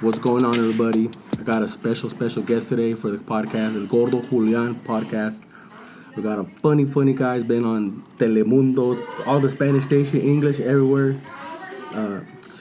What's going on, everybody? I got a special guest today for the podcast, the Gordo Julian podcast. We got a funny guy. Been on Telemundo, all the Spanish station, English, everywhere.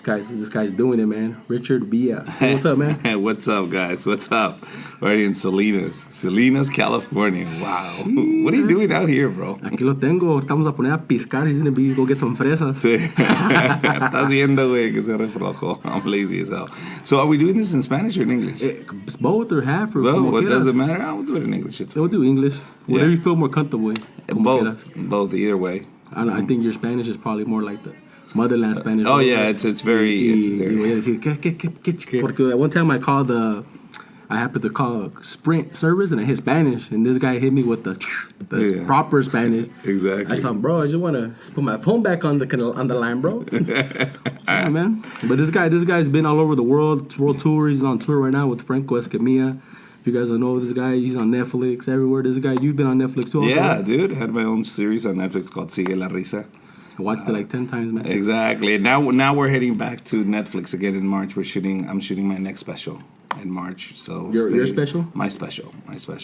This guy's doing it, man. Richard Villa. So what's up, man? What's up, guys? What's up? We're in Salinas, California. Wow. What are you doing out here, bro? Aquí lo tengo. Estamos a poner a piscar. He's gonna go get some fresas. Sí. Estás viendo, güey, que se reflojó. I'm lazy as hell. So are we doing this in Spanish or in English? It's both or half or well, what does it matter? We'll do it in English. We'll do English. Whatever you feel more comfortable with. Both, either way. I think your Spanish is probably more like the motherland Spanish. Oh, yeah, it's very... Porque one time I happened to call Sprint service and I hit Spanish, and this guy hit me with the proper Spanish. Exactly. I thought, bro, I just want to put my phone back on the line, bro. Yeah, man. But this guy's been all over the world tour. He's on tour right now with Franco Escamilla. If you guys don't know this guy, he's on Netflix, everywhere. This guy, you've been on Netflix too also. Yeah, dude. I had my own series on Netflix called Sigue la Risa. I watched it like 10 times, man. Exactly. Now we're heading back to Netflix again in March. I'm shooting my next special in March. So your special? My special.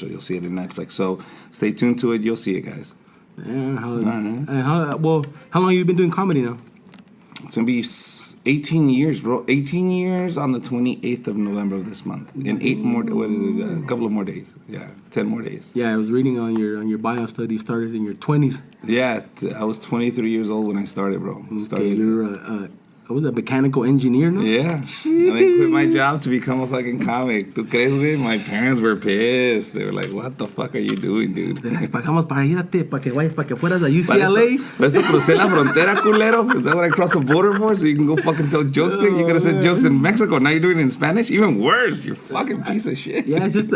You'll see it in Netflix. So stay tuned to it. You'll see it, guys. Yeah. How long have you been doing comedy now? It's gonna be 18 years, bro. 18 years on the 28th of November of this month. In 8 more. What is it? A couple of more days. Yeah, 10 more days. Yeah, I was reading on your bio study. You started in your 20s. Yeah, I was 23 years old when I started, bro. You're I was a mechanical engineer, no? Yeah. And I quit my job to become a fucking comic. ¿Tú crees, güey? My parents were pissed. They were like, what the fuck are you doing, dude? Pagamos para irte, para que fueras a UCLA. Para esto crucé la frontera, culero. Is that what I crossed the border for? So you can go fucking tell jokes there? You could have said jokes in Mexico. Now you're doing it in Spanish? Even worse. You're fucking piece of shit. Yeah, it's just...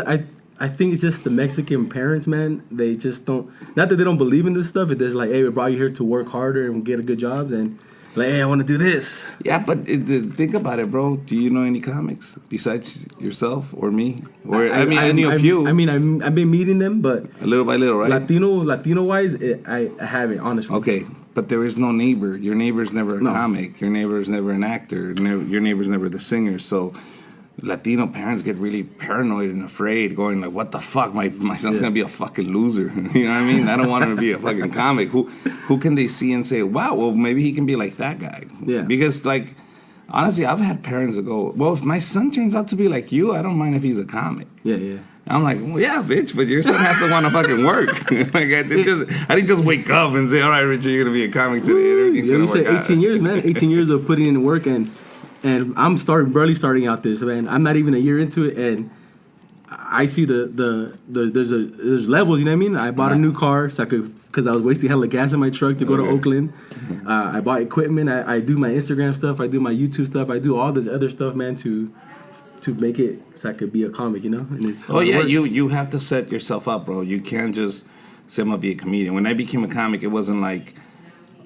I think it's just the Mexican parents, man. They just don't... Not that they don't believe in this stuff. It's just like, hey, we brought you here to work harder and get good jobs, and... Like, hey, I want to do this. Yeah, but think about it, bro. Do you know any comics besides yourself or me? Or I knew a few. I've been meeting them, but little by little, right? Latino wise, I haven't, honestly. Okay, but there is no neighbor. Your neighbor's never a comic. Your neighbor's never an actor. Your neighbor's never the singer. So Latino parents get really paranoid and afraid, going like, what the fuck? My son's going to be a fucking loser. You know what I mean? I don't want him to be a fucking comic. Who can they see and say, wow, well, maybe he can be like that guy? Yeah. Because, like, honestly, I've had parents that go, well, if my son turns out to be like you, I don't mind if he's a comic. Yeah. I'm like, well, yeah, bitch, but your son has to want to fucking work. Like, I didn't just wake up and say, all right, Richard, you're going to be a comic today. Everything's going to work out. 18 years, man. 18 years of putting in work, and I'm barely starting out this, man. I'm not even a year into it, and I see there's levels. You know what I mean? I bought a new car because I was wasting hella gas in my truck to go to Oakland. I bought equipment. I do my Instagram stuff. I do my YouTube stuff. I do all this other stuff, man, to make it so I could be a comic. You know? And it's you have to set yourself up, bro. You can't just say I'm gonna be a comedian. When I became a comic, it wasn't like,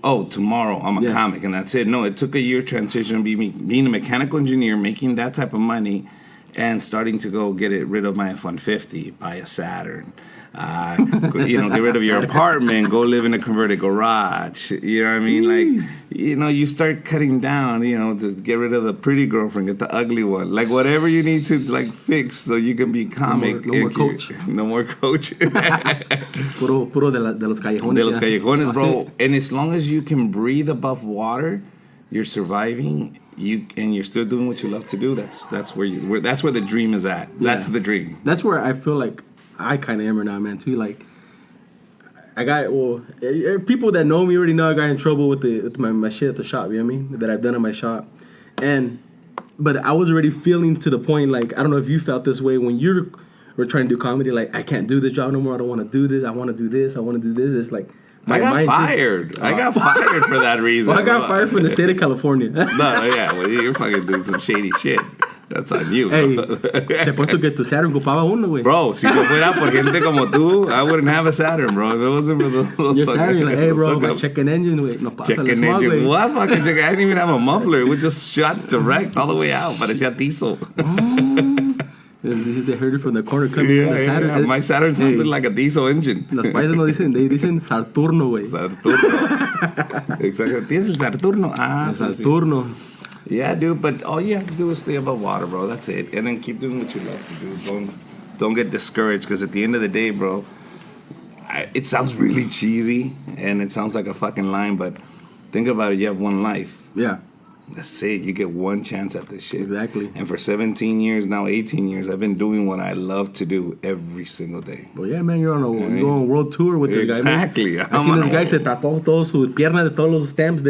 oh, tomorrow I'm a comic and that's it. No, it took a year transition being a mechanical engineer, making that type of money, and starting to go get rid of my F-150, buy a Saturn, get rid of your apartment, go live in a converted garage. You know what I mean? Like, you start cutting down, to get rid of the pretty girlfriend, get the ugly one. Like, whatever you need to, like, fix so you can be comic. No more coach. No more coach. Puro de los callejones. De los callejones, bro. And as long as you can breathe above water, you're surviving. And you're still doing what you love to do. That's where the dream is at. That's the dream. That's where I feel like I kind of am right now, man. Too, like, people that know me already know I got in trouble with my shit at the shop. You know what I mean? That I've done at my shop, but I was already feeling to the point, like, I don't know if you felt this way when we're trying to do comedy. Like, I can't do this job no more. I don't want to do this. I want to do this. I want to do this. It's like. I got fired for that reason. Well, I got fired from the state of California. Well, you're fucking doing some shady shit. That's on you. Hey, te puesto que tu Saturn ocupaba uno, güey. Bro, si no fuera por gente como tú, I wouldn't have a Saturn, bro. If it wasn't for those your Saturn, like, hey, bro, my check engine, güey. No pasa check engine. What fucking check? I didn't even have a muffler. It would just shut direct all the way out. Parecía diesel. They heard it from the corner coming from the Saturn. Yeah. My Saturn sounded like a diesel engine. Los países no dicen, they dicen Saturno, güey. Saturno. Exacto. ¿Tienes el Saturno? Ah, el Saturno. Sí. Yeah, dude. But all you have to do is stay above water, bro. That's it. And then keep doing what you love to do. Don't get discouraged, because at the end of the day, bro, it sounds really cheesy and it sounds like a fucking line, but think about it. You have one life. Yeah. That's it. You get one chance at this shit. Exactly. And for 17 years, now 18 years, I've been doing what I love to do every single day. Well, yeah, man, you're on a world tour with this guy, man. Exactly. I seen this guy se tatuó todos sus piernas de todos los stamps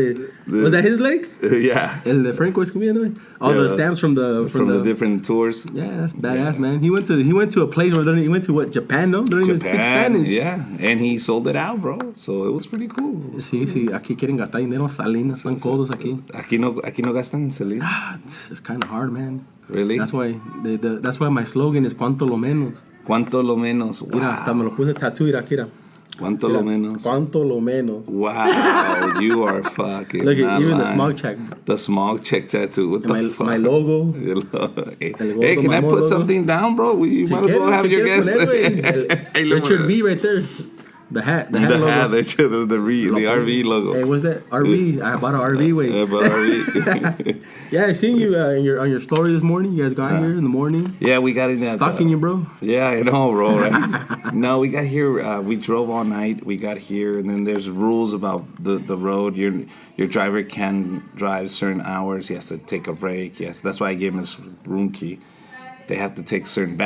was that his leg? Yeah. El de Franco Escamilla, all the stamps from the different tours. Yeah, that's badass, man. He went to a place where he went to what, Japan, no? They don't even speak Spanish. Yeah, and he sold it out, bro. So it was pretty cool. Sí, aquí quieren gastar dinero, Salinas, están codos aquí. Aquí no gastan Salinas. It's kind of hard, man. Really? That's why that's why my slogan is cuánto lo menos. Cuánto lo menos. Wow. Mira, hasta me lo puse tattoo, mira. Cuánto lo menos. Cuánto lo menos. Wow, you are fucking. Look at even lying. the smog check. The smog check tattoo. What the fuck? My logo. Hey, can I put something down, bro? You might as well have your guest. Richard B right there. The hat logo. The RV logo. Hey, what's that? RV. I bought an RV, wait. Yeah, but RV. Yeah, I seen you on your story this morning. You guys got here in the morning. Yeah, we got in that. Stalking you, bro. Yeah, I know, bro. Right? No, we got here. We drove all night. We got here, and then there's rules about the road. Your driver can drive certain hours. He has to take a break. Yes, that's why I gave him his room key. They have to take certain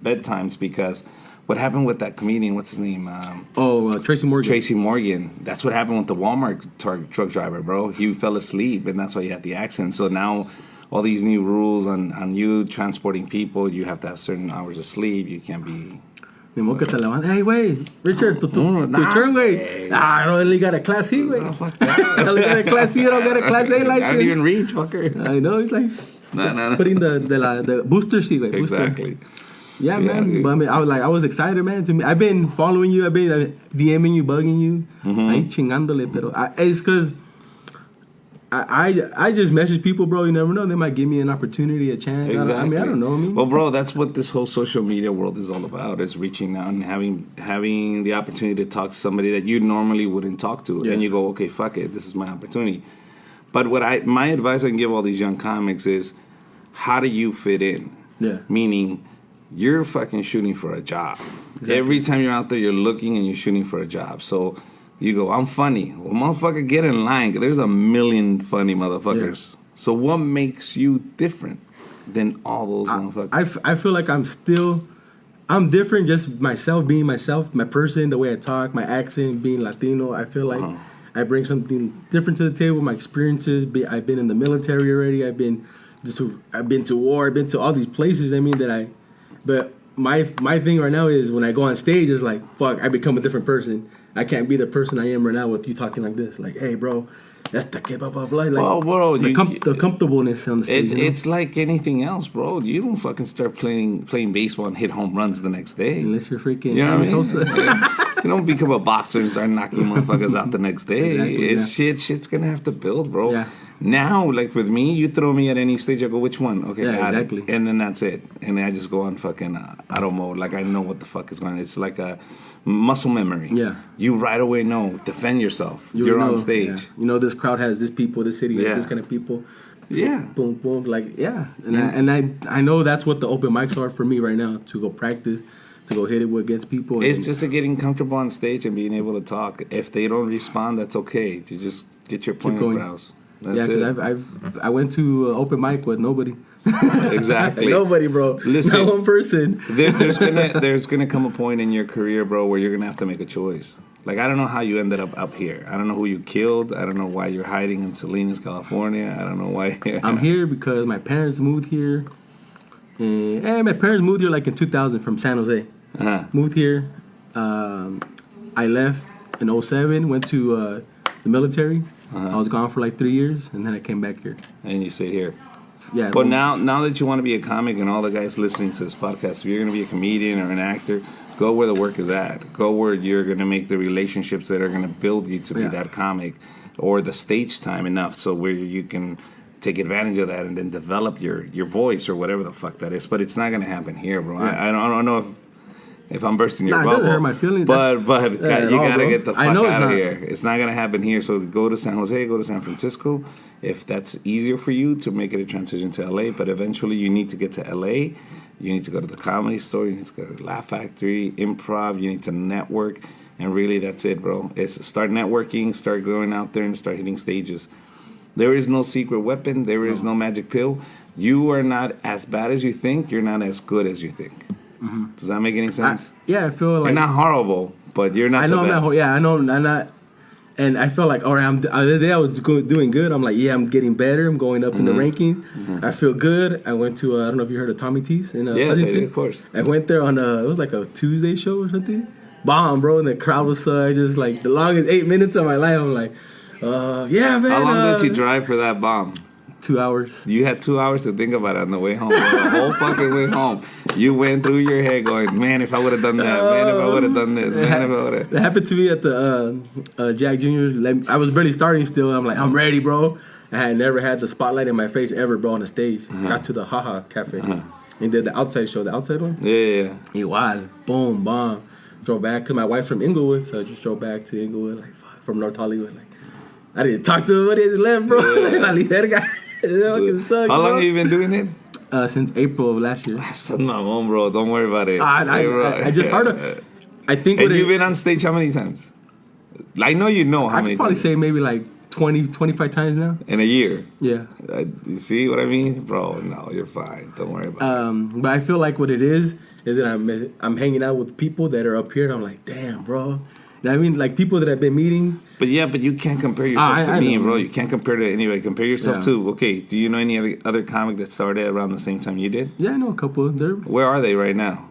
bedtimes, because what happened with that comedian? What's his name? Tracy Morgan. Tracy Morgan. That's what happened with the Walmart truck driver, bro. He fell asleep, and that's why he had the accident. So now, all these new rules on you transporting people, you have to have certain hours of sleep. You can't be. Hey, wait, Richard, tu turn, wait. I only got a Class C, wait. Oh, fuck that. I only got a Class C, I don't got a Class A license. I didn't even reach, fucker. I know, it's like putting the booster seat, wait. Exactly. Yeah, man. But I mean, I was excited, man. To me, I've been following you. I've been DMing you, bugging you. Ahí chingándole, pero it's because I just message people, bro. You never know. They might give me an opportunity, a chance. Exactly. I don't know. Well, bro, that's what this whole social media world is all about, is reaching out and having the opportunity to talk to somebody that you normally wouldn't talk to. Yeah. And you go, okay, fuck it. This is my opportunity. But my advice I can give all these young comics is, how do you fit in? Yeah. Meaning, you're fucking shooting for a job. Exactly. Every time you're out there, you're looking and you're shooting for a job. So you go, I'm funny. Well, motherfucker, get in line. There's a million funny motherfuckers. Yeah. So what makes you different than all those motherfuckers? I feel like I'm different, just myself, being myself, my person, the way I talk, my accent, being Latino. I feel like I bring something different to the table, my experiences. I've been in the military already. I've been to war. I've been to all these places. But my thing right now is, when I go on stage, is like, fuck, I become a different person. I can't be the person I am right now with you talking like this. Like, hey, bro, that's the blah, blah, blah. Like, well, bro, the comfortableness on the stage. It's like anything else, bro. You don't fucking start playing baseball and hit home runs the next day. Unless you're freaking Sammy Sosa. You don't become a boxer and start knocking motherfuckers out the next day. Exactly, Shit's gonna have to build, bro. Yeah. Now, like with me, you throw me at any stage, I go, which one? Okay, yeah, exactly. And then that's it. And then I just go on fucking auto mode. Like, I know what the fuck is going on. It's like a muscle memory. Yeah. You right away know. Defend yourself. You're on stage. Yeah. You know, this crowd has this people, this city has this kind of people. Yeah. Boom, boom. Like, yeah. I know that's what the open mics are for me right now, to go practice, to go hit it against people. It's just getting comfortable on stage and being able to talk. If they don't respond, that's okay. You just get your point across. That's because I went to open mic with nobody. Exactly. Nobody, bro. Listen, not one person. there's gonna come a point in your career, bro, where you're gonna have to make a choice. Like, I don't know how you ended up here. I don't know who you killed. I don't know why you're hiding in Salinas, California. I don't know why. I'm here because my parents moved here. And my parents moved here like in 2000 from San Jose. Moved here. I left in 2007, went to the military. I was gone for like 3 years, and then I came back here. And you stayed here. Yeah. But now that you want to be a comic, and all the guys listening to this podcast, if you're going to be a comedian or an actor, go where the work is at. Go where you're going to make the relationships that are going to build you to be that comic, or the stage time enough so where you can take advantage of that and then develop your voice or whatever the fuck that is. But it's not going to happen here, bro. I don't know if if I'm bursting your Nah, it bubble. doesn't hurt my feelings. But That's- you at all, gotta bro. get the fuck I know it's out of not. here. It's not gonna happen here. So go to San Jose, go to San Francisco. If that's easier for you to make it a transition to LA, but eventually you need to get to LA. You need to go to the Comedy Store. You need to go to Laugh Factory, Improv. You need to network, and really that's it, bro. It's start networking, start going out there, and start hitting stages. There is no secret weapon. There is no magic pill. You are not as bad as you think. You're not as good as you think. Mm-hmm. Does that make any sense? I feel like you're not horrible, but you're not. I know the I'm best. not. Yeah, I know I'm not. And I felt like, all right, the other day I was doing good. I'm like, yeah, I'm getting better. I'm going up in the ranking. I feel good. I went to, I don't know if you heard of Tommy T's in Yes, I Pleasanton. did, of course. I went there on it was like a Tuesday show or something. Bomb, bro. And the crowd was just like the longest 8 minutes of my life. I'm like, yeah, man. How long did you drive for that bomb? 2 hours. You had 2 hours to think about it on the way home. Bro. The whole fucking way home. You went through your head going, man, if I would have done that. Man, if I would have done this. Man, if I would have. It happened to me at the Jack Jr. I was barely starting still. I'm like, I'm ready, bro. I had never had the spotlight in my face ever, bro, on the stage. Got to the Haha Cafe. And did the outside show, the outside one. Yeah. Igual. Boom, bomb. Drove back, because my wife's from Inglewood, so I just drove back to Inglewood, like, fuck, from North Hollywood. Like, I didn't talk to anybody as left, bro. Yeah. Fucking suck, How long bro. have you been doing it? Since April of last year. That's my own, bro. Don't worry about it. I just heard of. I think. And you've been on stage how many times? I know you know how I many could probably times. say maybe like 20, 25 times now. In a year. Yeah. You see what I mean? Bro, no, you're fine. Don't worry about it. But I feel like what it is that I'm hanging out with people that are up here, and I'm like, damn, bro. You know what I mean? Like people that I've been meeting. But you can't compare yourself to I me, know. bro. You can't compare to anybody. Compare yourself to, okay, do you know any other comic that started around the same time you did? Yeah, I know a couple. They're Where are they right now?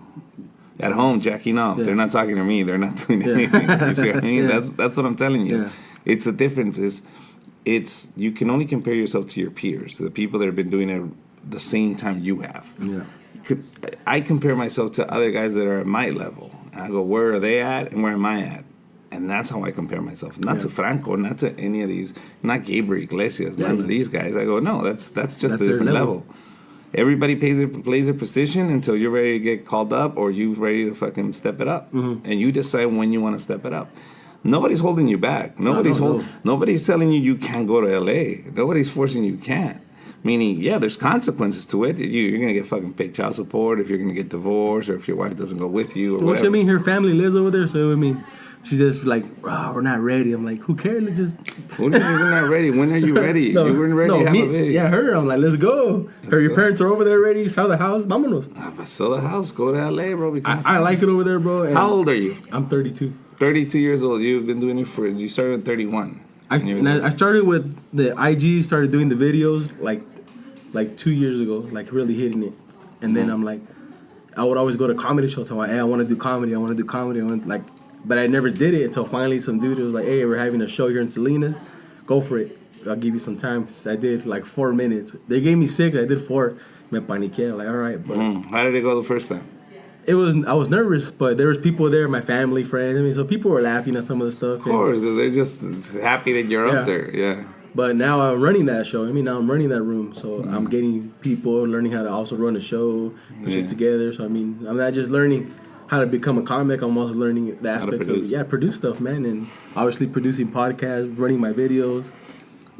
At home, jacking off. Yeah. They're not talking to me. They're not doing anything. You see what I mean? Yeah. That's what I'm telling you. Yeah. It's the difference is you can only compare yourself to your peers, to the people that have been doing it the same time you have. Yeah. I compare myself to other guys that are at my level. I go, where are they at and where am I at? And that's how I compare myself. Not to Franco, not to any of these, not Gabriel Iglesias, none of these guys. I go, no, that's just a their different level. level. Everybody plays their position until you're ready to get called up or you're ready to fucking step it up. And you decide when you want to step it up. Nobody's holding you back. Nobody's telling you can't go to LA. Nobody's forcing you can't. Meaning, yeah, there's consequences to it. You're going to get fucking paid child support if you're going to get divorced or if your wife doesn't go with you or Well, whatever. I mean, her family lives over there, so I mean, she's just like, we're not ready. I'm like, who cares? Let's just. What do you mean we're not ready? When are you ready? You weren't ready to have a baby. Yeah, her. I'm like, let's go. Your parents are over there already. Sell the house. Vámonos. But sell the house. Go to LA, bro. I like it over there, bro. And How old are you? I'm 32. 32 years old. You've been doing it you started at 31. I started with the IG, started doing the videos like 2 years ago, like really hitting it. And then I'm like, I would always go to comedy shows, telling hey, I want to do comedy. But I never did it until finally some dude was like, hey, we're having a show here in Salinas. Go for it. I'll give you some time. So I did like 4 minutes. They gave me 6. I did 4. Me paniqué. Like, all right. But How did it go the first time? I was nervous, but there was people there, my family, friends. I mean, so people were laughing at some of the stuff. Of course, because they're just happy that you're up there. Yeah. But now I'm running that show. I mean, now I'm running that room. So I'm getting people learning how to also run a show, put shit together. So, I mean, I'm not just learning how to become a comic. I'm also learning the aspects of, produce stuff, man. And obviously producing podcasts, running my videos.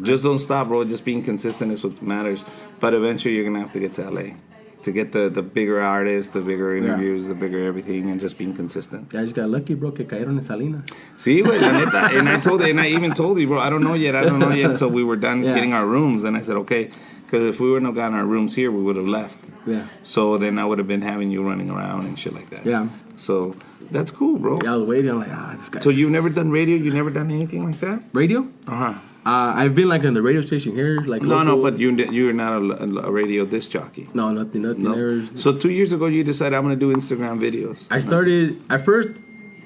Just don't stop, bro. Just being consistent is what matters. But eventually you're going to have to get to LA. To get the bigger artists, the bigger interviews, the bigger everything, and just being consistent. Yeah, I just got lucky, bro, que cayeron en Salinas. Sí, güey, la neta. And I even told you, bro, I don't know yet until we were done getting our rooms. And I said, okay, because if we wouldn't have gotten our rooms here, we would have left. Yeah. So then I would have been having you running around and shit like that. Yeah. So that's cool, bro. Yeah, I was waiting. I'm like, this guy. So you've never done radio? You've never done anything like that? Radio? Uh-huh. I've been like on the radio station here, like No, local. but you're not a radio disc jockey. No, nothing. No. So 2 years ago, you decided I'm gonna do Instagram videos. I started. I first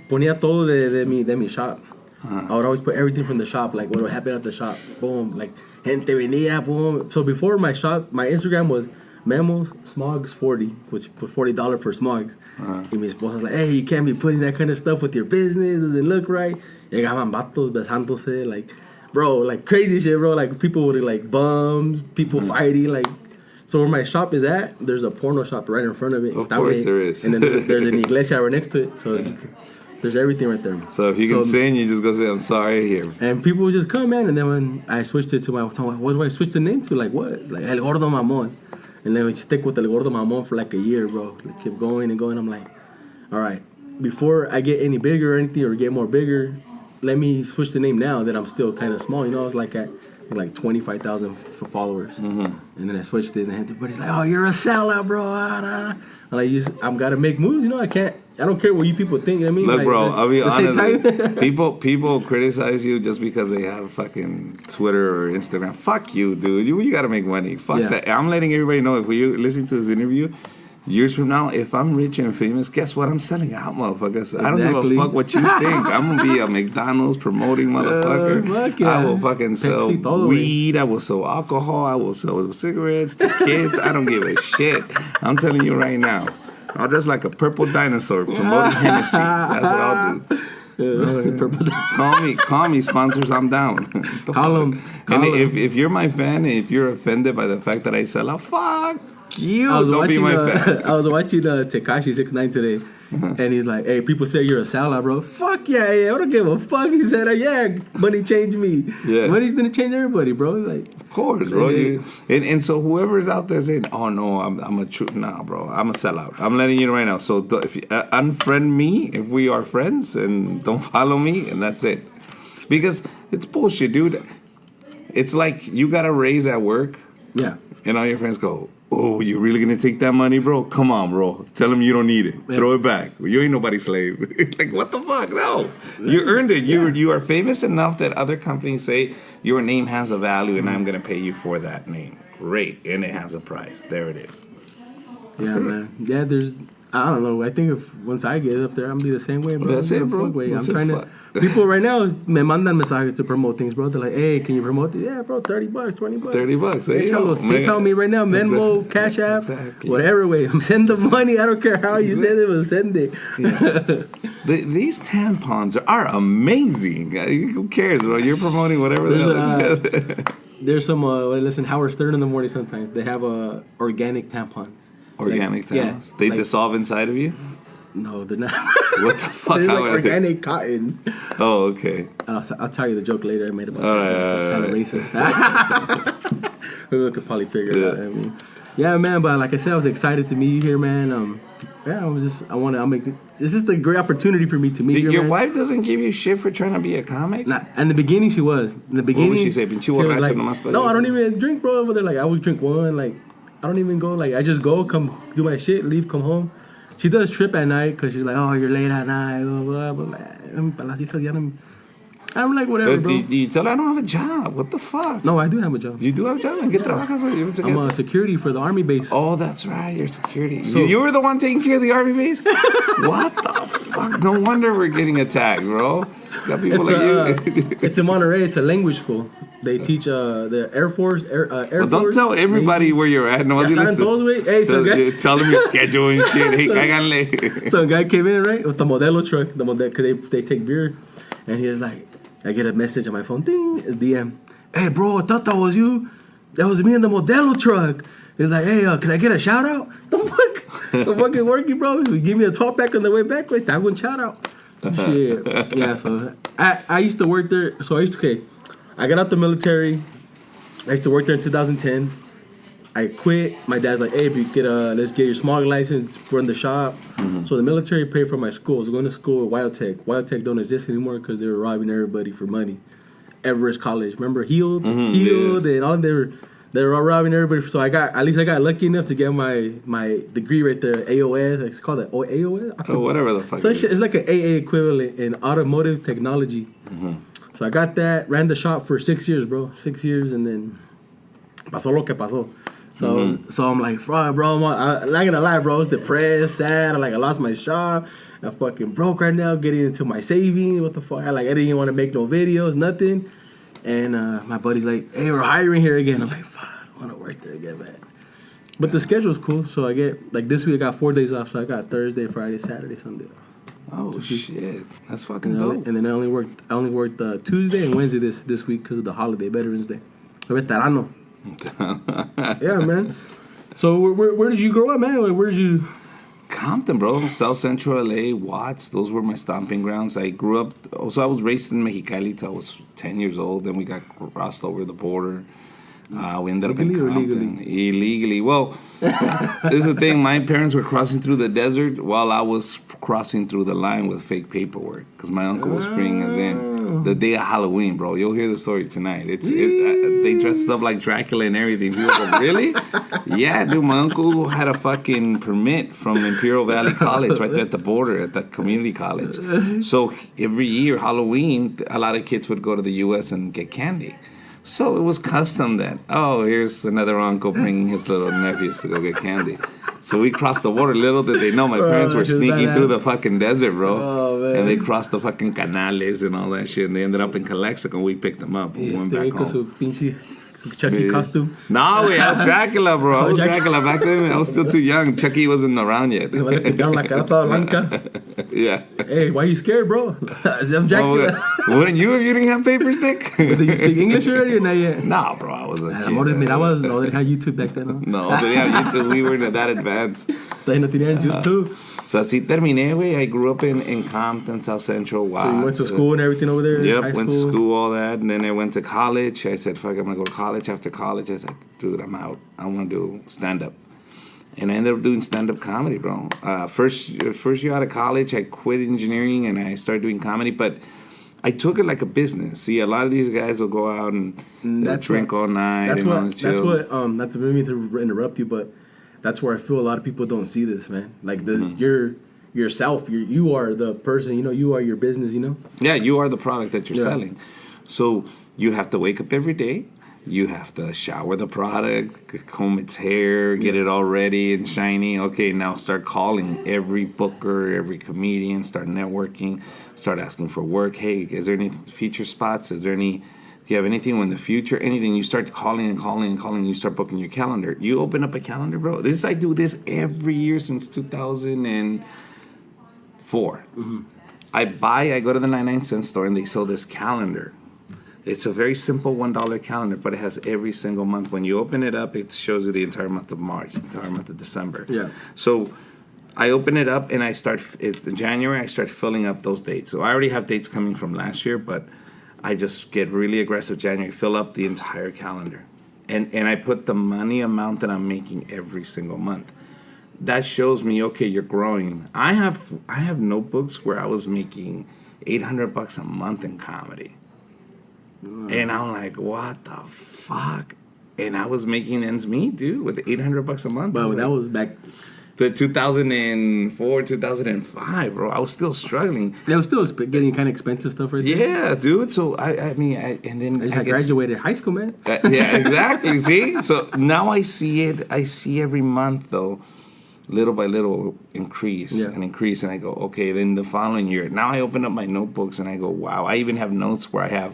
ponía todo de mi shop. I would always put everything from the shop, like what would happen at the shop. Boom, like gente venía, boom. So before my shop, my Instagram was Memos Smogs 40, which was $40 for Smogs. And mi esposa's like, hey, you can't be putting that kind of stuff with your business. Doesn't look right. Llegaban vatos besándose, like. Bro, like crazy shit, bro. Like people with like bums, people fighting, like So where my shop is at, there's a porno shop right in front of it. Of course there is. And then there's an iglesia right next to it. So there's everything right there. So if you can sing, you just go say, I'm sorry here. And people would just come, man. And then when I switched it to what do I switch the name to? Like what? Like El Gordo Mamon. And then we stick with El Gordo Mamon for like a year, bro. Like, kept going and going. I'm like, all right, before I get any bigger or anything or get more bigger, let me switch the name now that I'm still kind of small. You know, I was like at 25,000 followers. And then I switched it and everybody's like, oh, you're a sellout, bro. I'm like, I'm got to make moves. You know, I don't care what you people think. You know what I mean? Look, like, bro, I'll be honest. Time. people criticize you just because they have fucking Twitter or Instagram. Fuck you, dude. You got to make money. Fuck that. I'm letting everybody know if you're listening to this interview, years from now, if I'm rich and famous, guess what? I'm selling out, motherfuckers. Exactly. I don't give a fuck what you think. I'm going to be a McDonald's promoting motherfucker. I will fucking sell weed. I will sell alcohol. I will sell cigarettes to kids. I don't give a shit. I'm telling you right now. I'll dress like a purple dinosaur promoting Hennessy. That's what I'll do. Call me sponsors. I'm down. Call them. And if you're my fan and if you're offended by the fact that I sell out, fuck you. I was Don't be my fan. I was watching Tekashi 6ix9ine today, and he's like, "Hey, people say you're a sellout, bro. Fuck yeah, I don't give a fuck." He said, "Yeah, money changed me. Yeah. Money's gonna change everybody, bro." Like, of course, bro. And so whoever's out there saying, "Oh no, I'm a true," nah, bro, I'm a sellout. I'm letting you know right now. So if you unfriend me, if we are friends, and don't follow me, and that's it, because it's bullshit, dude. It's like you got a raise at work, yeah, and all your friends go, "Oh, you really gonna take that money, bro? Come on, bro. Tell them you don't need it. Yeah. Throw it back. You ain't nobody's slave." Like, what the fuck? No, you earned it. You are famous enough that other companies say your name has a value, and I'm gonna pay you for that name. Great, and it has a price. There it is. That's it. Man. Yeah, I don't know. I think if once I get up there, I'm gonna be the same way, bro. That's it, bro. I'm trying to. People right now me mandan mensajes to promote things, bro. They're like, "Hey, can you promote it?" Yeah, bro. $30, $20. $30. There you go. PayPal me right now. Venmo, Cash App, whatever way. Send the money. I don't care how you send it, but send it. Yeah. These tampons are amazing. Who cares, bro? You're promoting whatever. There's some. Listen, Howard Stern in the morning. Sometimes they have organic tampons. Organic tampons. Yeah, they dissolve inside of you. No, they're not. What the fuck? They're like organic cotton. Oh, okay. I'll tell you the joke later I made about China racist. We could probably figure it out. I mean, yeah, man. But like I said, I was excited to meet you here, man. It's just a great opportunity for me to meet you. Your wife doesn't give you shit for trying to be a comic? Nah, in the beginning, she was. In the beginning, what would she say? She was like, no, I don't even drink, bro. Over there, like I would drink one. Like I don't even go. Like I just go, come do my shit, leave, come home. She does trip at night because she's like, "Oh, you're late at night." Blah, blah, blah. I'm like, whatever, bro. You tell her I don't have a job. What the fuck? No, I do have a job. You do have a job? ¿En qué trabajas? I'm a security for the Army base. Oh, that's right. You're security. So, you were the one taking care of the Army base? What the fuck? No wonder we're getting attacked, bro. Got people like you. It's in Monterey. It's a language school. They teach the Air Force. Well, don't tell everybody where you're at. No, hey, some guy. Tell them your schedule and shit. Hey, cáganle. Some guy came in, right, with the Modelo truck. Because they take beer. And he was like, I get a message on my phone. Ding. It's DM. Hey, bro, I thought that was you. That was me in the Modelo truck. He's like, hey, can I get a shout out? The fuck? I'm fucking working, bro. Give me a 12-pack on the way back. Wait, that one shout out. Shit. Yeah, so I used to work there. So I got out the military. I used to work there in 2010. I quit. My dad's like, hey, if you get let's get your smogging license, run the shop. Mm-hmm. So the military paid for my school. I was going to school at Wild Tech. Wild Tech don't exist anymore because they were robbing everybody for money. Everest College, remember Healed, and all they were all robbing everybody. So I got lucky enough to get my degree right there, AOS. It's called it AOS. Oh, whatever the fuck. So it's like an AA equivalent in automotive technology. Mm-hmm. So I got that, ran the shop for 6 years, bro. 6 years, and then pasó lo que pasó. So I'm like, bro, I'm not gonna lie, bro. I was depressed, sad. I lost my shop. I'm fucking broke right now, getting into my savings. What the fuck? I didn't even want to make no videos, nothing. And my buddy's like, hey, we're hiring here again. I'm like, fuck, I want to work there again, man. But the schedule's cool. So I get, this week I got 4 days off. So I got Thursday, Friday, Saturday, Sunday off. Oh, shit. That's fucking dope. And then I only worked Tuesday and Wednesday this week because of the holiday, Veterans Day. Veterano. Yeah, man. So where did you grow up, man? Where did you? Compton, bro. South Central LA, Watts. Those were my stomping grounds. I grew up. So I was raised in Mexicali till I was 10 years old. Then we got crossed over the border. We ended up in Legally or Compton. Illegally? Well, this is the thing. My parents were crossing through the desert while I was crossing through the line with fake paperwork because my uncle was bringing us in the day of Halloween, bro. You'll hear the story tonight. They dressed us up like Dracula and everything. People go, really? Yeah, dude. My uncle had a fucking permit from Imperial Valley College right there at the border at the community college. So every year, Halloween, a lot of kids would go to the U.S. and get candy. So it was custom that, here's another uncle bringing his little nephews to go get candy. So we crossed the border. Little did they know, my parents were sneaking through the fucking desert, bro. Oh, man. And they crossed the fucking canales and all that shit. And they ended up in Calexico, and we picked them up. We went back home. Chucky costume. No, I was Dracula, bro. I was Dracula back then. I was still too young. Chucky wasn't around yet. Yeah. Hey, why are you scared, bro? I'm Dracula. Wouldn't you if you didn't have papers, Nick? Did you speak English already or not yet? Nah, bro. I was a kid. I was. No, they had YouTube back then. No, they had YouTube. We weren't that advanced. Todavía no tenían YouTube. So así terminé, güey. I grew up in Compton, South Central. Wow. So you went to school and everything over there? Yep, went to school, all that. And then I went to college. I said, fuck, I'm going to go to college. After college, I said, dude, I'm out. I want to do stand-up. And I ended up doing stand-up comedy, bro. First year out of college, I quit engineering and I started doing comedy. But I took it like a business. See, a lot of these guys will go out and drink all night. Not to interrupt you, but that's where I feel a lot of people don't see this, man. Like yourself, you are the person, you are your business, Yeah, you are the product that you're selling. So you have to wake up every day. You have to shower the product, comb its hair, get it all ready and shiny. Okay, now start calling every booker, every comedian, start networking, start asking for work. Hey, is there any feature spots? Do you have anything in the future? Anything? You start calling and calling and calling. You start booking your calendar. You open up a calendar, bro. I do this every year since 2004. Mm-hmm. I go to the 99-cent store and they sell this calendar. It's a very simple $1 calendar, but it has every single month. When you open it up, it shows you the entire month of March, the entire month of December. Yeah. So I open it up and it's in January, I start filling up those dates. So I already have dates coming from last year, but I just get really aggressive January, fill up the entire calendar. And I put the money amount that I'm making every single month. That shows me, okay, you're growing. I have notebooks where I was making $800 a month in comedy. And I'm like, what the fuck? And I was making ends meet, dude, with $800 a month. But that was back the 2004, 2005, bro. I was still struggling. It was still getting kind of expensive stuff right there. Yeah, dude. So I graduated high school, man. Yeah, exactly. See? So now I see it. I see every month, though, little by little increase and increase. And I go, okay, then the following year. Now I open up my notebooks and I go, wow. I even have notes where I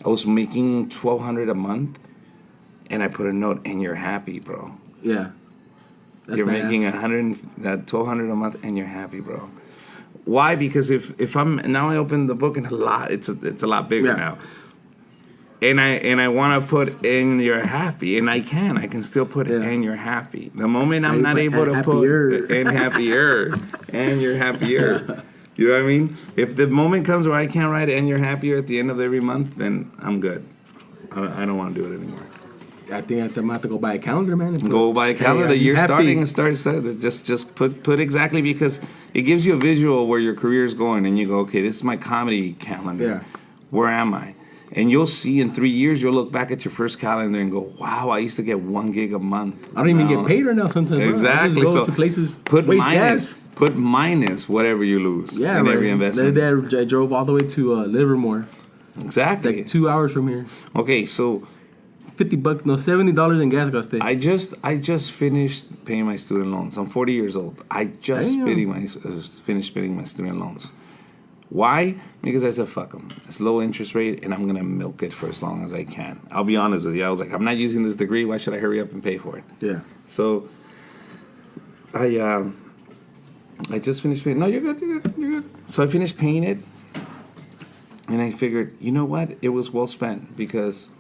was making $1,200 a month, and I put a note, and you're happy, bro. Yeah. You're making $1,200 a month, and you're happy, bro. Why? Because if I open the book and it's a lot bigger now, and I want to put and you're happy, and I can still put and you're happy. The moment I'm not able to put and happier and you're happier. You know what I mean? If the moment comes where I can't write and you're happier at the end of every month, then I'm good. I don't want to do it anymore. I think I'm have to go buy a calendar, man. Go buy a calendar. The year starting and starts. Just put exactly, because it gives you a visual where your career is going, and you go, okay, this is my comedy calendar. Yeah. Where am I? And you'll see in 3 years, you'll look back at your first calendar and go, wow, I used to get 1 gig a month. I don't even get paid right now sometimes. Exactly. I just go to places, waste gas. Put minus whatever you lose in every investment. I drove all the way to Livermore. Exactly. Like 2 hours from here. Okay, so $70 in gas cost. I just finished paying my student loans. I'm 40 years old. I just finished paying my student loans. Why? Because I said, fuck them. It's low interest rate, and I'm going to milk it for as long as I can. I'll be honest with you. I was like, I'm not using this degree. Why should I hurry up and pay for it? Yeah. So I just finished paying. No, you're good. So I finished paying it, and I figured, you know what? It was well spent, because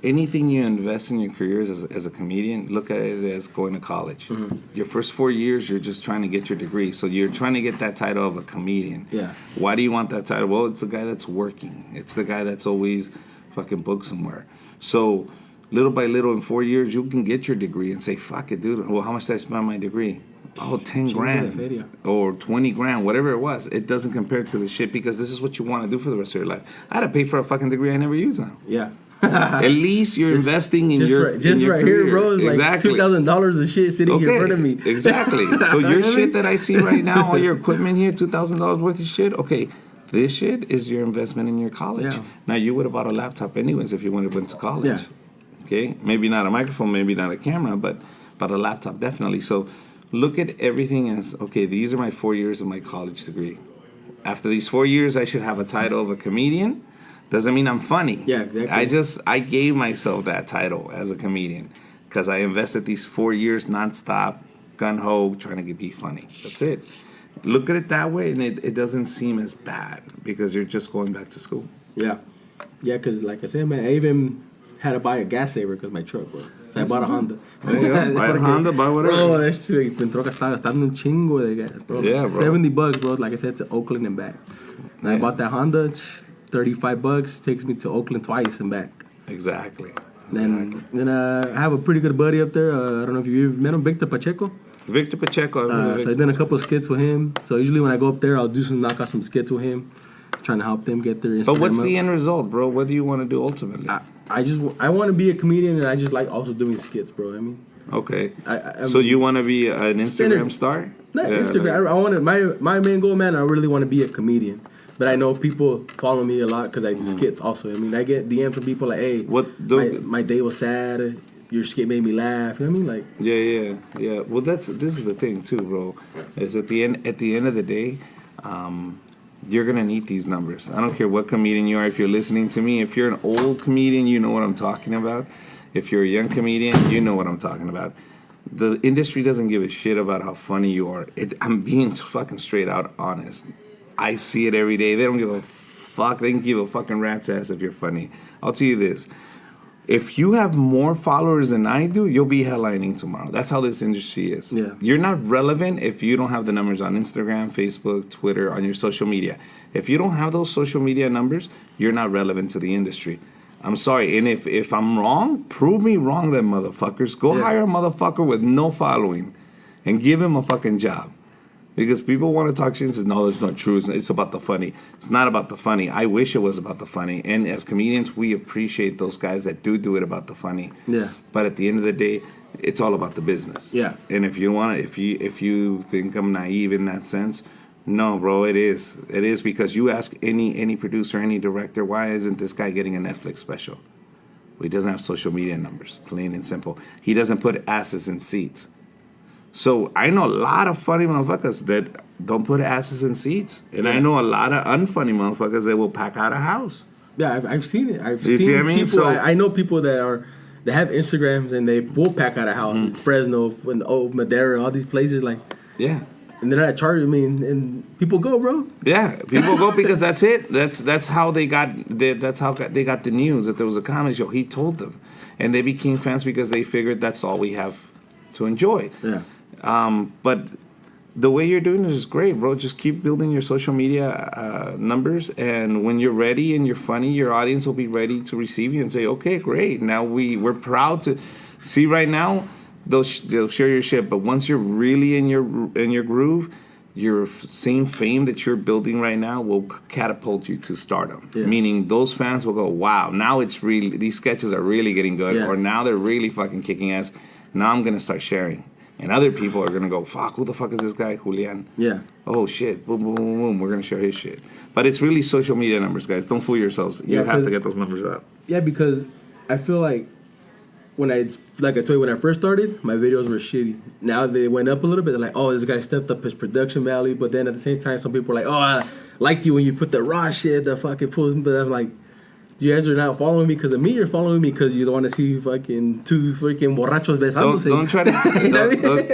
anything you invest in your careers as a comedian, look at it as going to college. Your first 4 years, you're just trying to get your degree. So you're trying to get that title of a comedian. Yeah. Why do you want that title? Well, it's the guy that's working. It's the guy that's always fucking booked somewhere. So little by little, in 4 years, you can get your degree and say, fuck it, dude. Well, how much did I spend on my degree? Oh, 10 grand or 20 grand, whatever it was. It doesn't compare to the shit because this is what you want to do for the rest of your life. I had to pay for a fucking degree I never use now. Yeah. At least you're investing in your right, just in your right career. Here, bro. It's exactly. like $2,000 of shit sitting here in front of me. Exactly. So your shit that I see right now, all your equipment here, $2,000 worth of shit. Okay, this shit is your investment in your college. Yeah. Now you would have bought a laptop anyways if you would have went to college. Yeah. Okay, maybe not a microphone, maybe not a camera, but a laptop definitely. So look at everything as, okay, these are my 4 years of my college degree. After these 4 years, I should have a title of a comedian. Doesn't mean I'm funny. Yeah, exactly. I gave myself that title as a comedian because I invested these 4 years nonstop, gun-ho, trying to be funny. That's it. Look at it that way, and it doesn't seem as bad because you're just going back to school. Yeah. Yeah, because like I said, man, I even had to buy a gas saver because my truck broke. So I bought a Honda. Yeah, buy a Honda, buy whatever. Bro, that shit, mi troca está gastando un chingo de gas, bro. Yeah, bro. $70, bro. Like I said, to Oakland and back. And I bought that Honda, $35, takes me to Oakland twice and back. Exactly. Then I have a pretty good buddy up there. I don't know if you've met him, Victor Pacheco. Victor Pacheco. So I done a couple of skits with him. So usually when I go up there, I'll knock out some skits with him, trying to help them get their Instagram. But what's up. the end result, bro? What do you want to do ultimately? I want to be a comedian, and I just like also doing skits, bro. I mean, okay. So you want to be an Instagram star? Not Instagram. I want to. My main goal, man. I really want to be a comedian. But I know people follow me a lot because I do skits also. I mean, I get DMs from people like, "Hey, my day was sad. Your skit made me laugh." You know what I mean? Like, Yeah. Well, this is the thing too, bro. Is at the end of the day, you're gonna need these numbers. I don't care what comedian you are. If you're listening to me, if you're an old comedian, you know what I'm talking about. If you're a young comedian, you know what I'm talking about. The industry doesn't give a shit about how funny you are. I'm being fucking straight out honest. I see it every day. They don't give a fuck. They can give a fucking rat's ass if you're funny. I'll tell you this. If you have more followers than I do, you'll be headlining tomorrow. That's how this industry is. Yeah. You're not relevant if you don't have the numbers on Instagram, Facebook, Twitter, on your social media. If you don't have those social media numbers, you're not relevant to the industry. I'm sorry. And if I'm wrong, prove me wrong then, motherfuckers. Go hire a motherfucker with no following and give him a fucking job. Because people want to talk shit and says, no, that's not true. It's about the funny. It's not about the funny. I wish it was about the funny. And as comedians, we appreciate those guys that do it about the funny. Yeah. But at the end of the day, it's all about the business. Yeah. And if you think I'm naive in that sense, no, bro, it is. It is because you ask any producer, any director, why isn't this guy getting a Netflix special? Well, he doesn't have social media numbers, plain and simple. He doesn't put asses in seats. So I know a lot of funny motherfuckers that don't put asses in seats. And I know a lot of unfunny motherfuckers that will pack out a house. Yeah, I've seen it. You see what I mean? People, So I know people that have Instagrams and they will pack out a house. Fresno, Madera, all these places. Like, yeah. And they're not charging. I mean, and people go, bro. Yeah, people go because that's it. That's how they got. That's how they got the news that there was a comedy show. He told them, and they became fans because they figured that's all we have to enjoy. Yeah. But the way you're doing it is great, bro. Just keep building your social media numbers, and when you're ready and you're funny, your audience will be ready to receive you and say, "Okay, great. Now we're proud to see." Right now, they'll share your shit, but once you're really in your groove, your same fame that you're building right now will catapult you to stardom. Yeah. Meaning those fans will go, "Wow, now it's really these sketches are really getting good," or now they're really fucking kicking ass. Now I'm gonna start sharing. And other people are going to go, fuck, who the fuck is this guy, Julian? Yeah. Oh, shit. Boom, boom, boom, boom. We're going to share his shit. But it's really social media numbers, guys. Don't fool yourselves. You have to get those numbers up. Yeah, because I feel like I told you, when I first started, my videos were shitty. Now they went up a little bit. They're like, oh, this guy stepped up his production value. But then at the same time, some people are like, oh, I liked you when you put the raw shit, the fucking fools. But I'm like, you guys are not following me because of me. You're following me because you don't want to see fucking two freaking borrachos besándose.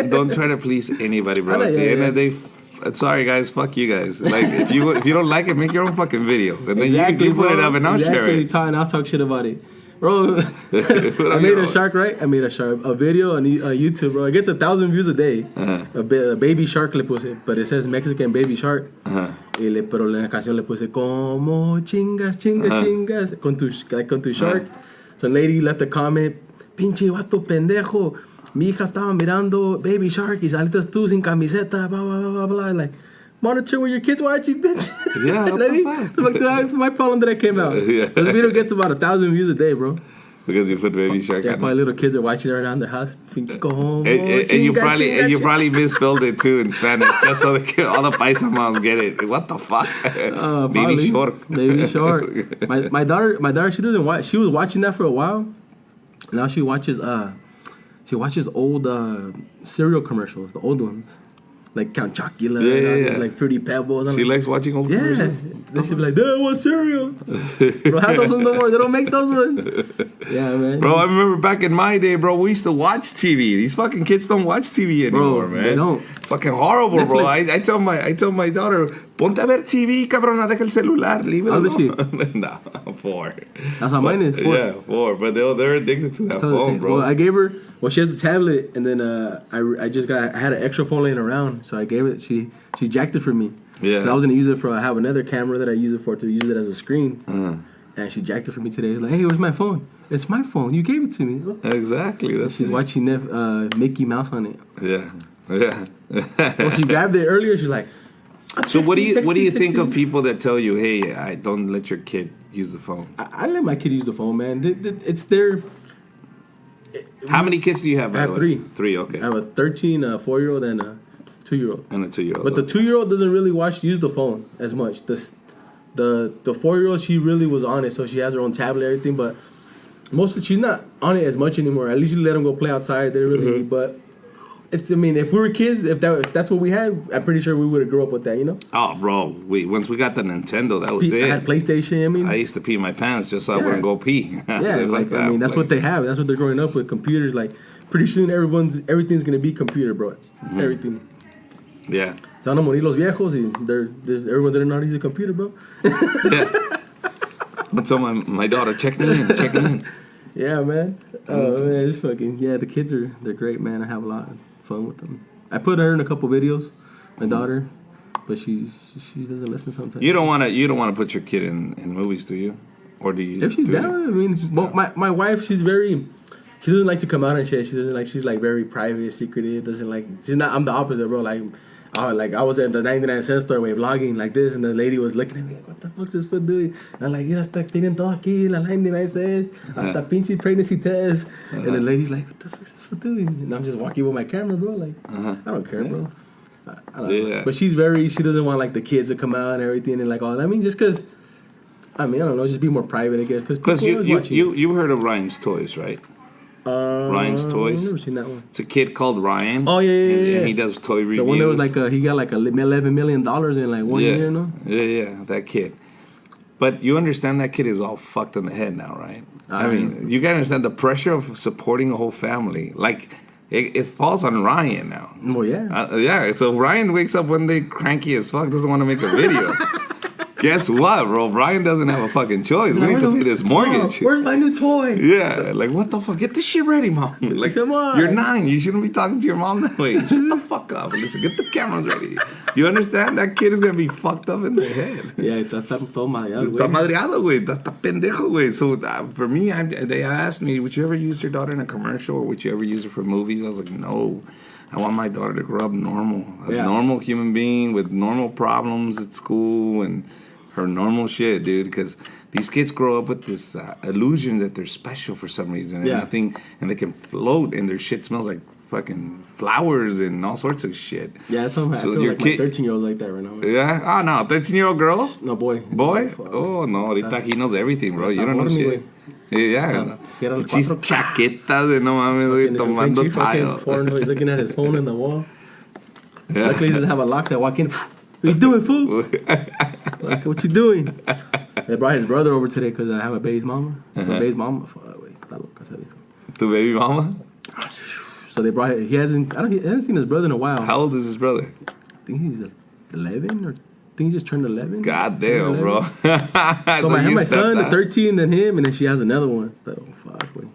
Don't try to please anybody, bro. At the end of the day, sorry guys, fuck you guys. Like if you don't like it, make your own fucking video, and then you put it up and I'll share it. And I'll talk shit about it. Bro, I made a shark, right? I made a video on YouTube, bro. It gets 1,000 views a day. A baby shark le puse, but it says Mexican baby shark. Pero en la canción le puse como chingas, chingas con tu shark. Some lady left a comment, pinche vato pendejo. Mi hija estaba mirando baby shark y saliste tú sin camiseta, blah, blah, blah, blah. Like, monitor where your kids watching, bitch. Yeah, my problem that I came out. Yeah. The video gets about 1,000 views a day, bro. Because you put baby shark Yeah, on probably it. little kids are watching it around their house. Go home. And you probably misspelled it too in Spanish, just so all the paisa moms get it. What the fuck? Baby shark. Baby shark. My daughter, she doesn't watch. She was watching that for a while. Now she watches old cereal commercials, the old ones. Like Count Chocula, Yeah. like Fruity Pebbles. She likes watching old commercials? They should be like, Dad, what cereal? They don't have those ones no more. They don't make those ones. Yeah, man. Bro, I remember back in my day, bro, we used to watch TV. These fucking kids don't watch TV anymore, man. They don't. Fucking horrible, Netflix. bro. I tell my daughter, ponte a ver TV, cabrona, deja el celular, leave it How old is she? No, 4. That's how mine is. 4. Yeah, 4. But they're addicted to that phone, bro. Well, I gave her. Well, she has the tablet, and then I had an extra phone laying around, so I gave it. She jacked it for me. Yeah. 'Cause I was gonna use it for. I have another camera that I use it for to use it as a screen. And she jacked it for me today. Like, hey, where's my phone? It's my phone. You gave it to me. Exactly. That's She's it. watching Mickey Mouse on it. Yeah. Well, she grabbed it earlier. She's like, So what do you think of texting. people that tell you, hey, I don't let your kid use the phone? I let my kid use the phone, man. It's their. How many kids do you have? I have 3. 3, okay. I have a 13, a 4-year-old, and a 2-year-old. And a 2-year-old. But the 2-year-old doesn't really use the phone as much. The 4-year-old, she really was on it, so she has her own tablet, everything. But she's not on it as much anymore. I usually let them go play outside. They really, but it's. I mean, if we were kids, if that's what we had, I'm pretty sure we would have grew up with that. You know. Oh, bro, once we got the Nintendo, that was I it. had PlayStation. I mean, I used to pee my pants just so I wouldn't go pee. yeah, like I mean, that's what they have. That's what they're growing up with. Computers, like pretty soon, everything's gonna be computer, bro. Everything. Yeah. Se van a morir los viejos y everyone's gonna know how to use a computer, bro. Yeah. I told my daughter, check me in. Yeah, man. Oh man, it's fucking the kids they're great, man. I have a lot of fun with them. I put her in a couple videos, my daughter, but she doesn't listen sometimes. You don't want to put your kid in movies, do you? Or do you? If she's down, I mean, my wife, she doesn't like to come out and shit. She's like very private, secretive. I'm the opposite, bro. I was at the 99-cent store vlogging like this, and the lady was looking at me like, what the fuck's this fool doing? I'm like, yeah, hasta tienen todo aquí, la 99 cents, hasta pinche pregnancy test. And the lady's like, what the fuck's this fool doing? And I'm just walking with my camera, bro. Like, I don't care, bro. I don't know. But she doesn't want like the kids to come out and everything and like all that. I mean, just because, I don't know, just be more private, I guess. Because you heard of Ryan's Toys, right? Ryan's Toys. I've never seen that one. It's a kid called Ryan. Oh, yeah. And he does toy reviews. The one that was like, he got like $11 million in like 1 year, no? Yeah, that kid. But you understand that kid is all fucked in the head now, right? I mean, you gotta understand the pressure of supporting a whole family. Like, it falls on Ryan now. Well, yeah. Yeah, so Ryan wakes up one day cranky as fuck, doesn't want to make a video. Guess what, bro? Ryan doesn't have a fucking choice. We need to pay this mortgage. Where's my new toy? Yeah, like, what the fuck? Get this shit ready, mom. Like, come on. You're 9. You shouldn't be talking to your mom that way. Shut the fuck up. Listen, get the cameras ready. You understand? That kid is going to be fucked up in the head. Yeah, está todo madreado, güey. Está madreado, güey. Está pendejo, güey. So, for me, they asked me, would you ever use your daughter in a commercial or would you ever use her for movies? I was like, no. I want my daughter to grow up normal. A normal human being with normal problems at school and her normal shit, dude, because these kids grow up with this illusion that they're special for some reason. And they can float, and their shit smells like fucking flowers and all sorts of shit. Yeah, that's what I feel like my 13-year-old like that right now. Man. Yeah? Oh, no, 13-year-old girl? No, boy. Boy? Oh, no, ahorita he knows everything, bro. You don't know shit. Yeah. She's chaquetas de no mames, güey, tomando tile. Looking at his phone in the wall. Yeah. Luckily, he doesn't have a lock, so I walk in. What you doing, fool? Like, what you doing? They brought his brother over today because I have a baby's mama. Baby's mama. Tu baby mama? So they brought. He hasn't seen his brother in a while. How old is his brother? I think he's 11 or think he just turned 11. God damn, bro. So I have my son at 13, then him, and then she has another one. But, oh, fuck, wait.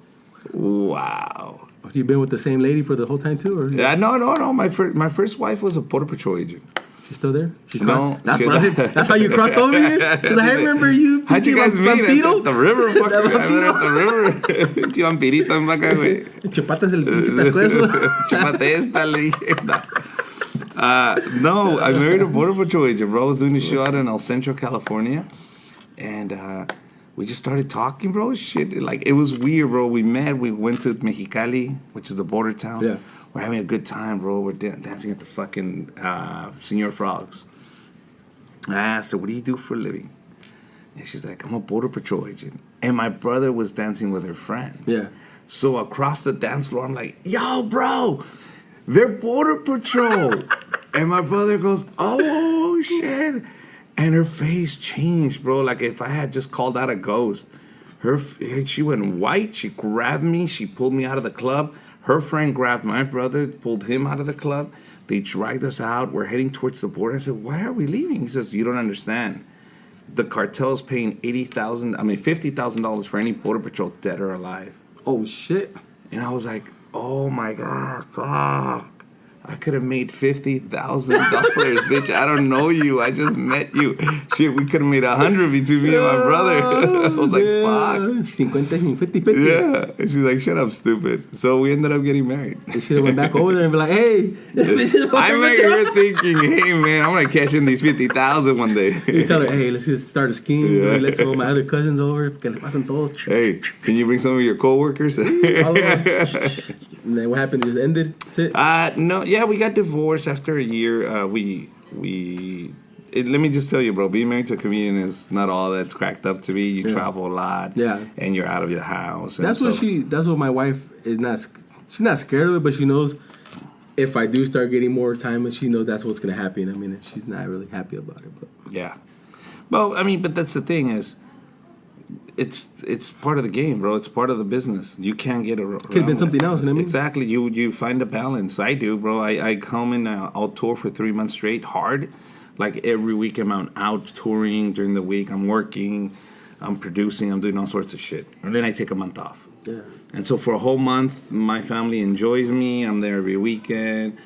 Wow. You been with the same lady for the whole time, too? Or? Yeah, no. My first wife was a Border Patrol agent. She's still there? No. That's how you crossed over here? Because I remember you. How'd you guys meet? At the river, fucker. I met at the river. Vampirito en vaca, güey. Chupatas el pinche pescuezo. Chupate esta, le dije. No, I married a Border Patrol agent, bro. I was doing a show out in El Centro, California. And we just started talking, bro. Shit, like, it was weird, bro. We met. We went to Mexicali, which is the border town. Yeah. We're having a good time, bro. We're dancing at the fucking Senor Frogs. I asked her, what do you do for a living? And she's like, I'm a Border Patrol agent. And my brother was dancing with her friend. Yeah. So across the dance floor, I'm like, yo, bro, they're Border Patrol. And my brother goes, oh, shit. And her face changed, bro. Like if I had just called out a ghost. She went white. She grabbed me. She pulled me out of the club. Her friend grabbed my brother, pulled him out of the club. They dragged us out. We're heading towards the border. I said, why are we leaving? He says, you don't understand. The cartel is paying $50,000 for any Border Patrol, dead or alive. Oh, shit. And I was like, oh, my God, fuck. I could have made $50,000, bitch. I don't know you. I just met you. Shit, we could have made 100 between me and my brother. I was like, fuck. 50. Yeah. And she's like, shut up, stupid. So we ended up getting married. We should have went back over there and be like, hey. I remember her thinking, hey, man, I'm going to cash in these 50,000 one day. You tell her, hey, let's just start a scheme. Yeah. Let some of my other cousins over. Hey, can you bring some of your coworkers? And then what happened? It just ended? That's it? No, yeah, we got divorced after a year. Let me just tell you, bro, being married to a comedian is not all that's cracked up to be. You travel a lot. Yeah. And you're out of your house. That's what my wife is not. She's not scared of it, but she knows if I do start getting more time, and she knows that's what's going to happen. I mean, she's not really happy about it. But yeah. Well, I mean, but that's the thing is, it's part of the game, bro. It's part of the business. You can't get around. Could have been something else, you know what I mean? Exactly. You find a balance. I do, bro. I come and I'll tour for 3 months straight, hard. Like every week I'm out touring during the week. I'm working, I'm producing, I'm doing all sorts of shit. And then I take a month off. Yeah. And so for a whole month, my family enjoys me. I'm there every weekend.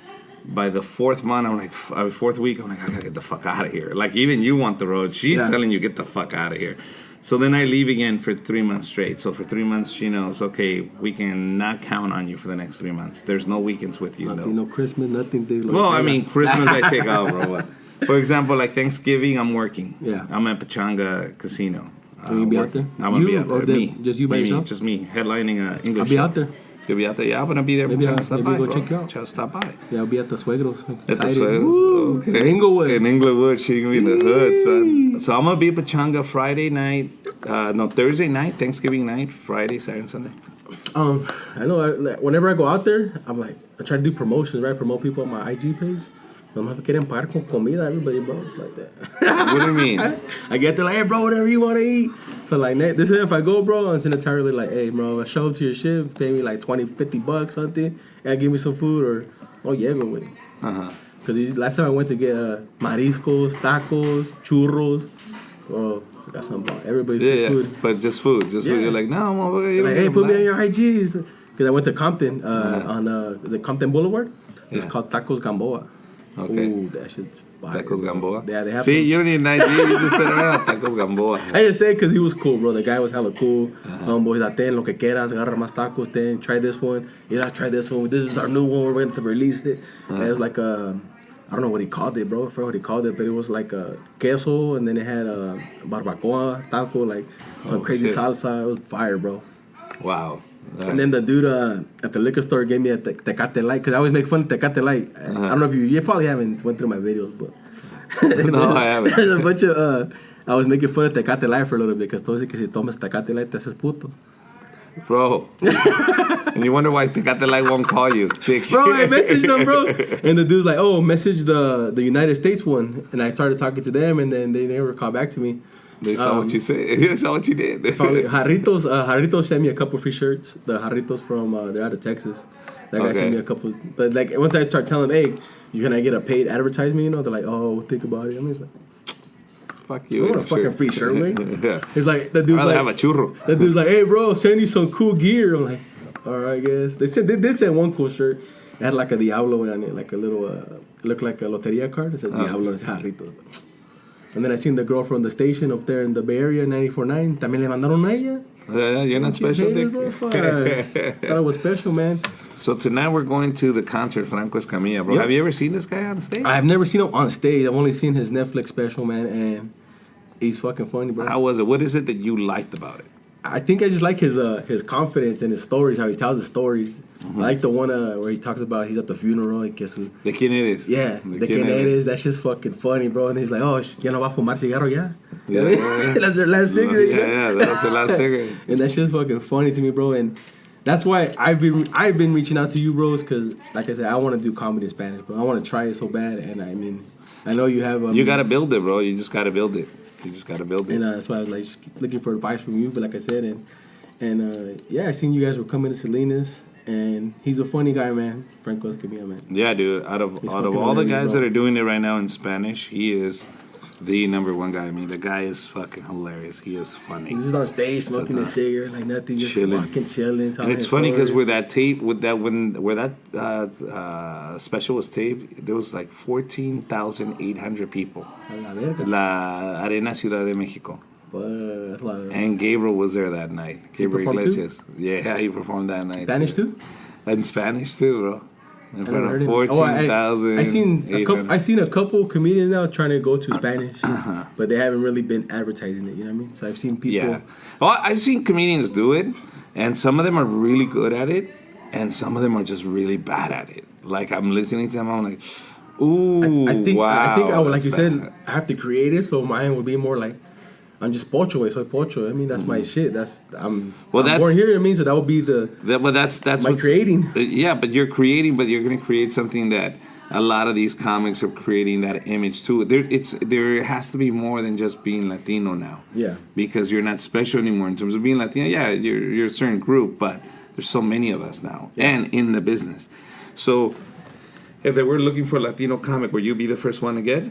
By the fourth month, fourth week, I'm like, I gotta get the fuck out of here. Like even you want the road. She's telling you, get the fuck out of here. So then I leave again for 3 months straight. So for 3 months, she knows, okay, we can not count on you for the next 3 months. There's no weekends with you. No Christmas, nothing. Well, I mean, Christmas I take out, bro. For example, like Thanksgiving, I'm working. Yeah. I'm at Pachanga Casino. Will you be out there? I'm going to be out there. Me. Just you by yourself? Just me, headlining English I'll be out there. You'll be out there? Yeah, I'm going to be there. Maybe stop go by, check you out. Just stop by. Yeah, I'll be at the Suegros. At the Suegros? Okay. In Inglewood. In Inglewood. She can be in the hood, son. So I'm going to be at Pachanga Friday night. Thursday night, Thanksgiving night, Friday, Saturday, and Sunday. I know. Whenever I go out there, I'm like, I try to do promotions, right? Promote people on my IG page. I'm like, quieren pagar con comida, everybody, bro. It's like that. What do you mean? I get there like, hey, bro, whatever you want to eat. So, like, this is if I go, bro, it's entirely like, hey, bro, I show up to your shit, pay me like $20-$50, something, and give me some food, or, oh, yeah, go with it. Because last time I went to get mariscos, tacos, churros, bro, I got some about everybody's food. But just food. Food. You're like, no, motherfucker. Like, hey, put me on your IG. Because I went to Compton, is it Compton Boulevard? It's called Tacos Gamboa. Okay. Ooh, that shit's fire. Tacos Gamboa? Yeah, they have See, you don't need an ID. You just said, Tacos Gamboa. I just say because he was cool, bro. The guy was hella cool. Boys, ten, lo que quieras, agarra más tacos, ten, try this one. Yeah, try this one. This is our new one. We're going to release it. And it was like I don't know what he called it, bro. I forgot what he called it, but it was like a queso, and then it had a barbacoa taco, like some crazy salsa. It was fire, bro. Wow. And then the dude at the liquor store gave me a Tecate Light, because I always make fun of Tecate Light. I don't know if you probably haven't went through my videos, but no, I haven't. There's a bunch of I was making fun of Tecate Light for a little bit, because todos dicen que si tomas Tecate Light te haces puto. Bro, and you wonder why Tecate Light won't call you. Bro, I messaged them, bro. And the dude's like, oh, message the United States one. And I started talking to them, and then they never called back to me. They saw what you said. They saw what you did. Jarritos sent me a couple free shirts. The Jarritos from, they're out of Texas. That guy sent me a couple. But, like, once I start telling them, hey, can I get a paid advertisement, you know, they're like, oh, think about it. I mean, it's like, Fuck you. I want a fucking free shirt, man. Yeah. He's like, the dude's I'd like, have a churro. the dude's like, hey, bro, send you some cool gear. I'm like, all right, I guess. They did send one cool shirt. It had like a Diablo on it, like a little, it looked like a loteria card. It said Diablo and Jarrito. And then I seen the girl from the station up there in the Bay Area, 94.9. También le mandaron a ella. You're not special, Haters, Dick. bro, fuck. Thought it was special, man. So tonight we're going to the concert, Franco Escamilla, bro. Yep. Have you ever seen this guy on stage? I've never seen him on stage. I've only seen his Netflix special, man, and he's fucking funny, bro. How was it? What is it that you liked about it? I think I just like his confidence and his stories, how he tells the stories. I like the one where he talks about he's at the funeral and guess who? ¿De quién eres? Yeah, the quién eres. That shit's fucking funny, bro. And he's like, oh, ya no va a fumar cigarro ya. Yeah. That's their last cigarette. Yeah, that's her last cigarette. And that shit's fucking funny to me, bro. And that's why I've been reaching out to you, bros, because like I said, I want to do comedy in Spanish, bro. I want to try it so bad, and I mean, I know you have. You gotta build it, bro. You just gotta build it. You just gotta build it. And that's why I was like looking for advice from you. But like I said, and yeah, I seen you guys were coming to Salinas, and he's a funny guy, man. Franco Escamilla, man. Yeah, dude. Out of all the hilarious, guys bro. that are doing it right now in Spanish, he is the number one guy. I mean, the guy is fucking hilarious. He is funny. He's just on stage smoking a cigarette, like nothing, just Chilling. fucking chilling. And it's funny because where that special was taped, there was like 14,800 people. La Arena Ciudad de Mexico. That's a lot of And Gabriel was there that night. Gabriel performed too? Iglesias. Yeah, he performed that night. Spanish too. In Spanish too, bro. In front heard of it. 14,000. I seen a couple comedians now trying to go to Spanish, but they haven't really been advertising it. You know what I mean? So I've seen people. Yeah. Well, I've seen comedians do it, and some of them are really good at it, and some of them are just really bad at it. Like I'm listening to them, I'm like, ooh, I think I would, like that's you bad. said, I have to create it, so mine would be more like, I'm just pocho, soy pocho. I mean, that's my shit. I'm born here. I mean, so that would be that's my what's creating. Yeah, but you're creating, but you're going to create something that a lot of these comics are creating that image too. There has to be more than just being Latino now. Yeah. Because you're not special anymore in terms of being Latino. Yeah, you're a certain group, but there's so many of us now, and in the business. So if they were looking for a Latino comic, would you be the first one to get?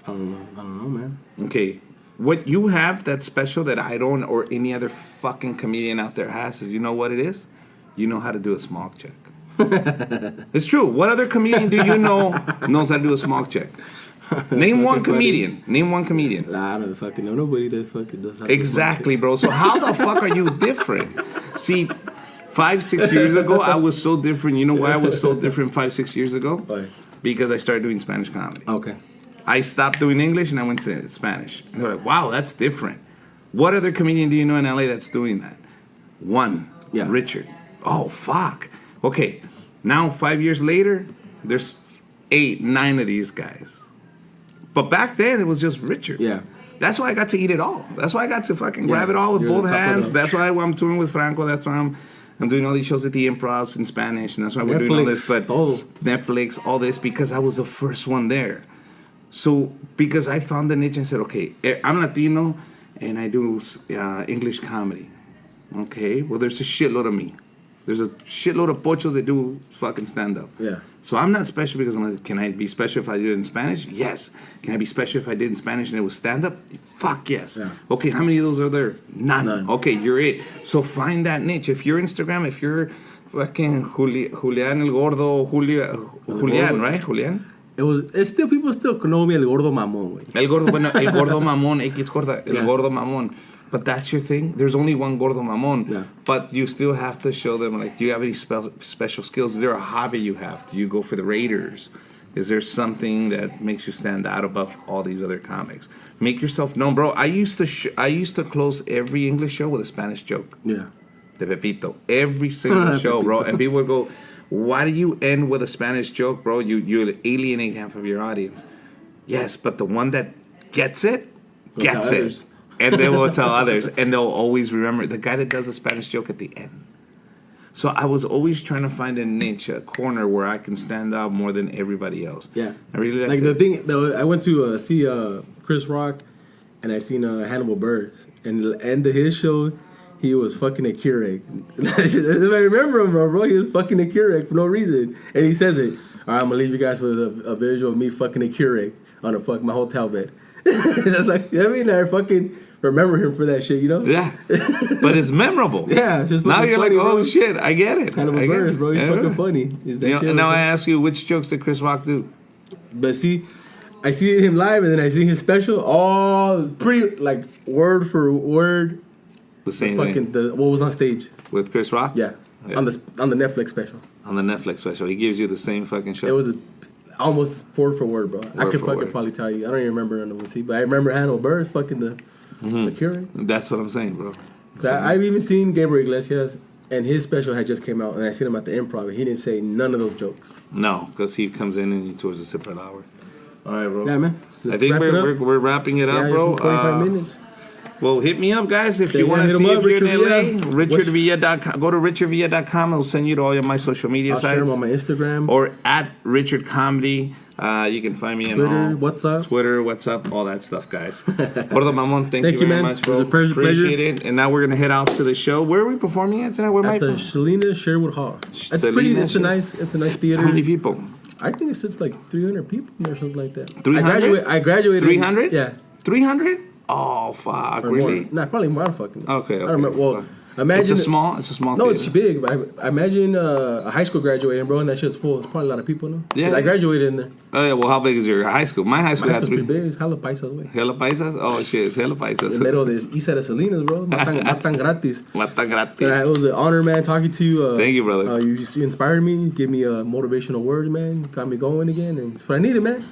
I don't know, man. Okay. What you have that's special that I don't or any other fucking comedian out there has is, you know what it is? You know how to do a smog check. It's true. What other comedian do you know knows how to do a smog check? Name one comedian. Name one comedian. I don't fucking know nobody that fucking does that. Exactly, bro. So how the fuck are you different? See, 5-6 years ago, I was so different. You know why I was so different 5-6 years ago? Why? Because I started doing Spanish comedy. Okay. I stopped doing English and I went to Spanish. And they're like, wow, that's different. What other comedian do you know in LA that's doing that? One. Yeah. Richard. Oh, fuck. Okay. Now, 5 years later, there's 8, 9 of these guys. But back then, it was just Richard. Yeah. That's why I got to eat it all. That's why I got to fucking grab it all with You're both the top of hands. the- That's why I'm touring with Franco. That's why I'm doing all these shows at the Improvs in Spanish. And that's why we're doing all this. But Netflix, all this, because I was the first one there. So, because I found the niche and said, okay, I'm Latino and I do English comedy. Okay, well, there's a shitload of me. There's a shitload of pochos that do fucking stand-up. Yeah. So I'm not special because I'm like, can I be special if I did it in Spanish? Yes. Can I be special if I did in Spanish and it was stand-up? Fuck yes. Yeah. Okay, how many of those are there? None. Okay, you're it. So find that niche. If you're Instagram, if you're fucking Julian el Gordo, Julian, right? Julian? It's still people still know me el gordo mamón, güey. El gordo mamón, X gorda, el gordo mamón. But that's your thing. There's only one gordo mamón. Yeah. But you still have to show them, like, do you have any special skills? Is there a hobby you have? Do you go for the Raiders? Is there something that makes you stand out above all these other comics? Make yourself known, bro. I used to close every English show with a Spanish joke. Yeah. De Pepito. Every single show, bro. And people would go, why do you end with a Spanish joke, bro? You alienate half of your audience. Yes, but the one that gets it, gets it. Others. And they will tell others. And they'll always remember the guy that does a Spanish joke at the end. So I was always trying to find a niche, a corner where I can stand out more than everybody else. Yeah. I really like the thing. I went to see Chris Rock, and I seen Hannibal Buress. And the end of his show, he was fucking a Keurig. I remember him, bro. He was fucking a Keurig for no reason. And he says it. All right, I'm going to leave you guys with a visual of me fucking a Keurig on my hotel bed. That's like, I mean, I fucking remember him for that shit, you know? Yeah. But it's memorable. Yeah, it's just now fucking you're funny, like, oh bro. shit, I get it. Kind of a I get bird, it. bro. He's Yeah. fucking funny. Is that You know, shit? now I ask you, which jokes did Chris Rock do? But see, I see him live and then I see his special, all pretty like word for word. The same Fucking thing what was on stage? with Chris Rock. Yeah, Yeah. on the Netflix special. On the Netflix special, he gives you the same fucking show. It was almost word for word, bro. I Word could for fucking word. probably tell you. I don't even remember on the see, but I remember Hannibal Buress fucking the Cure. That's what I'm saying, bro. I've even seen Gabriel Iglesias, and his special had just came out, and I seen him at the Improv, and he didn't say none of those jokes. No, because he comes in and he tours a separate hour. All right, bro. Yeah, man. I think we're wrapping it up, Yeah, bro. 45 minutes. Well, hit me up, guys, if you Yeah, want to hit see him if up, you're in Richard LA. Villa. RichardVilla.com. Go to RichardVilla.com. It'll send you to all of my social media I'll sites. share them on my Instagram, Or at Richard Comedy. You can find me Twitter, on all. WhatsApp. Twitter, WhatsApp, all that stuff, guys. Gordo Mamon, thank you very man. much, bro. It was a pleasure. Appreciate it. And now we're gonna head out to the show. Where are we performing at tonight? Where am I? At the Selena Sherwood Hall. It's pretty. Selena It's a nice theater. How many people? I think it sits like 300 people or something like that. 300? I graduated. 300? Yeah. 300? Oh fuck! Or Really? more. Nah, probably more fucking. Okay. I don't remember. Well, Fuck. imagine It's a small. No, theater. it's big. But I imagine a high school graduating, bro, and that shit's full. It's probably a lot of people, no? Yeah. I graduated in there. Oh yeah. Well, how big is your high school? My high school My had school's 3. pretty big. It's hella paisas way. Hella paisas? Oh shit, it's hella paisas. In the middle of this east side of Salinas, bro. Matan gratis. Mata gratis. It was an honor, man, talking to you. Thank you, brother. You just inspired me, give me motivational words, man. Got me going again, and it's what I needed, man.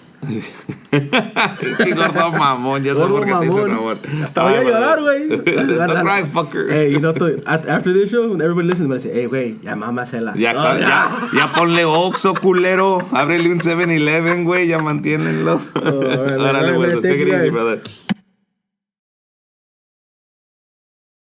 Qué gordo mamón, ya sé Gordo por qué te hice mamón. favor. Hasta voy a llorar, güey. Don't cry, fucker. Hey, you know, after this show, when everybody listens, I say, hey, güey, ya mámasela. Ya ponle Oxxo, culero. Ábrele un 7-Eleven, güey, ya mantiénenlo. All right, Órale, man. güey, Thank take you, it easy, guys. brother.